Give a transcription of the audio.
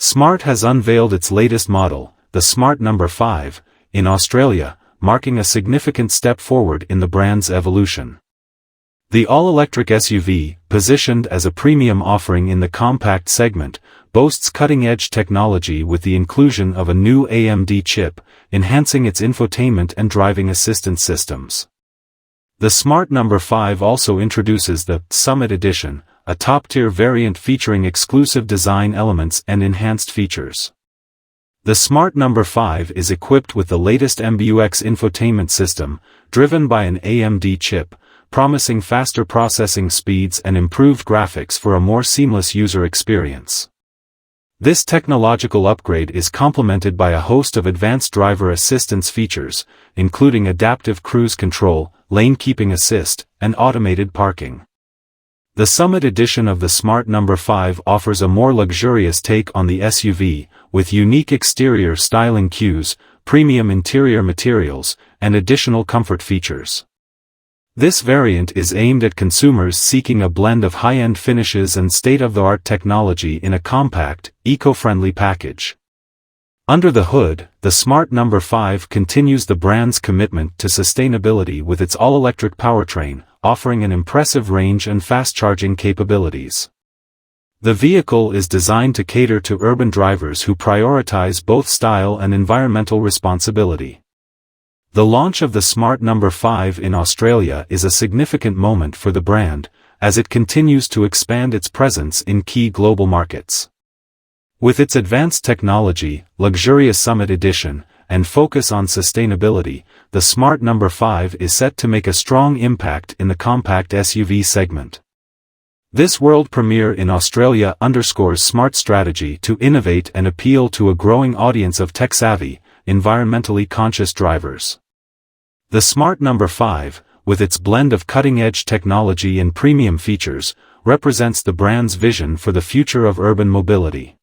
Smart has unveiled its latest model, the Smart No. 5, in Australia, marking a significant step forward in the brand's evolution. The all-electric SUV, positioned as a premium offering in the compact segment, boasts cutting-edge technology with the inclusion of a new AMD chip, enhancing its infotainment and driving assistance systems. The Smart No. 5 also introduces the Summit Edition, a top-tier variant featuring exclusive design elements and enhanced features. The Smart No. 5 is equipped with the latest MBUX infotainment system, driven by an AMD chip, promising faster processing speeds and improved graphics for a more seamless user experience. This technological upgrade is complemented by a host of advanced driver assistance features, including adaptive cruise control, lane keeping assist, and automated parking. The Summit edition of the Smart No. 5 offers a more luxurious take on the SUV, with unique exterior styling cues, premium interior materials, and additional comfort features. This variant is aimed at consumers seeking a blend of high-end finishes and state-of-the-art technology in a compact, eco-friendly package. Under the hood, the Smart No. 5 continues the brand's commitment to sustainability with its all-electric powertrain, offering an impressive range and fast-charging capabilities. The vehicle is designed to cater to urban drivers who prioritize both style and environmental responsibility. The launch of the Smart No. 5 in Australia is a significant moment for the brand, as it continues to expand its presence in key global markets. With its advanced technology, luxurious Summit Edition, and focus on sustainability, the Smart No. 5 is set to make a strong impact in the compact SUV segment. This world premiere in Australia underscores Smart's strategy to innovate and appeal to a growing audience of tech-savvy, environmentally conscious drivers. The Smart No. 5, with its blend of cutting-edge technology and premium features, represents the brand's vision for the future of urban mobility.